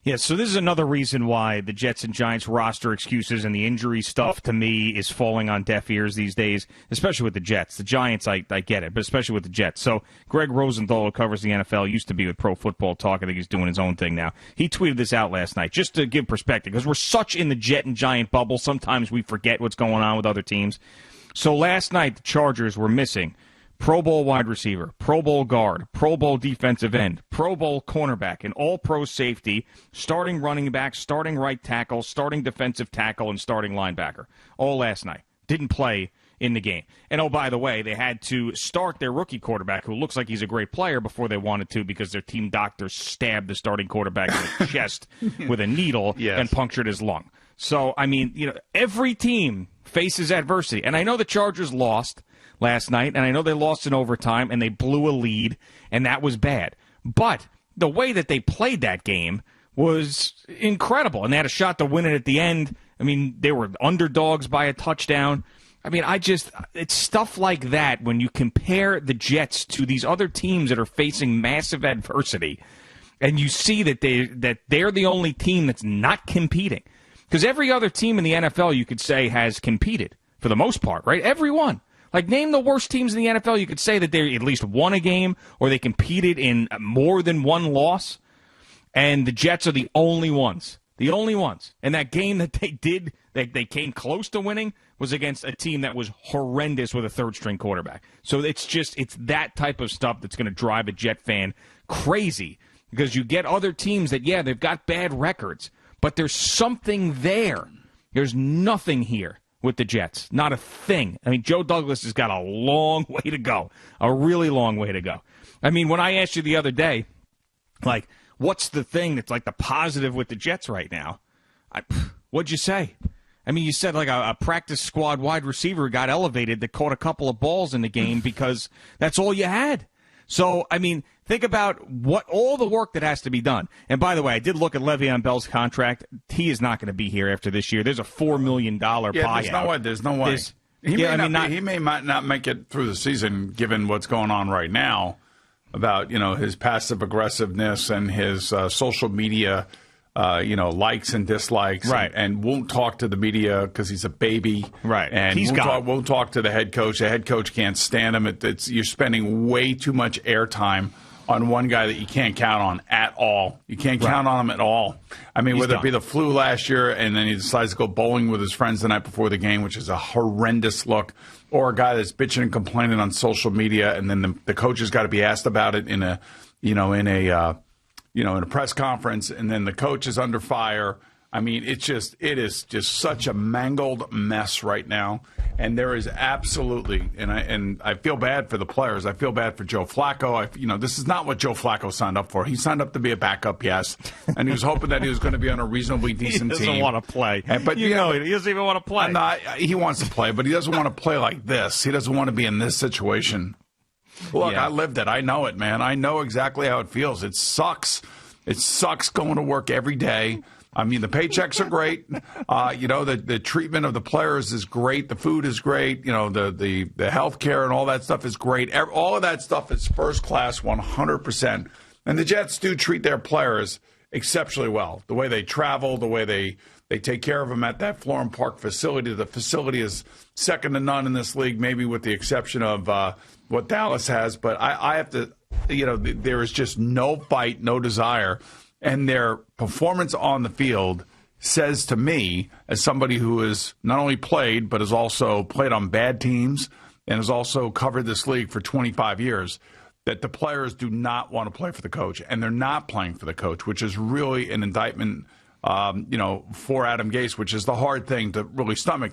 Yeah, so this is another reason why the Jets and Giants roster excuses and the injury stuff, to me, is falling on deaf ears these days, especially with the Jets. The Giants, I get it, but especially with the Jets. So Greg Rosenthal, who covers the NFL, used to be with Pro Football Talk. I think he's doing his own thing now. He tweeted this out last night, just to give perspective, because we're such in the Jet and Giant bubble, sometimes we forget what's going on with other teams. So last night, the Chargers were missing Pro Bowl wide receiver, Pro Bowl guard, Pro Bowl defensive end, Pro Bowl cornerback, and all-pro safety, starting running back, starting right tackle, starting defensive tackle, and starting linebacker. All last night. Didn't play in the game. And, oh, by the way, they had to start their rookie quarterback, who looks like he's a great player, before they wanted to because their team doctor stabbed the starting quarterback in the chest with a needle and punctured his lung. So, I mean, every team faces adversity. And I know the Chargers lost last night, and I know they lost in overtime, and they blew a lead, and that was bad. But the way that they played that game was incredible, and they had a shot to win it at the end. I mean, they were underdogs by a touchdown. I mean, it's stuff like that when you compare the Jets to these other teams that are facing massive adversity, and you see that they're the only team that's not competing. Because every other team in the NFL, you could say, has competed for the most part, right? Every one. Like, name the worst teams in the NFL. You could say that they at least won a game or they competed in more than one loss. And the Jets are the only ones. The only ones. And that game that they came close to winning was against a team that was horrendous with a third-string quarterback. So it's that type of stuff that's going to drive a Jet fan crazy. Because you get other teams that, they've got bad records, but there's something there. There's nothing here with the Jets. Not a thing. I mean, Joe Douglas has got a long way to go. A really long way to go. I mean, when I asked you the other day, like, what's the thing that's like the positive with the Jets right now? What'd you say? I mean, you said like a practice squad wide receiver got elevated that caught a couple of balls in the game because that's all you had. So, I mean, think about all the work that has to be done. And by the way, I did look at Le'Veon Bell's contract. He is not going to be here after this year. There's a $4 million buyout. There's no way. He may not make it through the season, given what's going on right now about his passive aggressiveness and his social media, likes and dislikes, right? And won't talk to the media because he's a baby, right? And won't talk to the head coach. The head coach can't stand him. You're spending way too much airtime on one guy that you can't count on at all. You can't count on him at all. I mean, whether it be the flu last year and then he decides to go bowling with his friends the night before the game, which is a horrendous look, or a guy that's bitching and complaining on social media, and then the coach has got to be asked about it in a press conference, and then the coach is under fire. I mean, it is just such a mangled mess right now, and there is absolutely, and I feel bad for the players. I feel bad for Joe Flacco. This is not what Joe Flacco signed up for. He signed up to be a backup, yes, and he was hoping that he was going to be on a reasonably decent team. He doesn't want to play. But he doesn't even want to play. He wants to play, but he doesn't want to play like this. He doesn't want to be in this situation. Look, I lived it. I know it, man. I know exactly how it feels. It sucks. It sucks going to work every day. I mean, the paychecks are great. The treatment of the players is great. The food is great. The health care and all that stuff is great. All of that stuff is first class, 100%. And the Jets do treat their players exceptionally well. The way they travel, the way they take care of them at that Florham Park facility. The facility is second to none in this league, maybe with the exception of what Dallas has. But I have to, there is just no fight, no desire. And their performance on the field says to me, as somebody who has not only played, but has also played on bad teams and has also covered this league for 25 years, that the players do not want to play for the coach. And they're not playing for the coach, which is really an indictment, for Adam Gase, which is the hard thing to really stomach.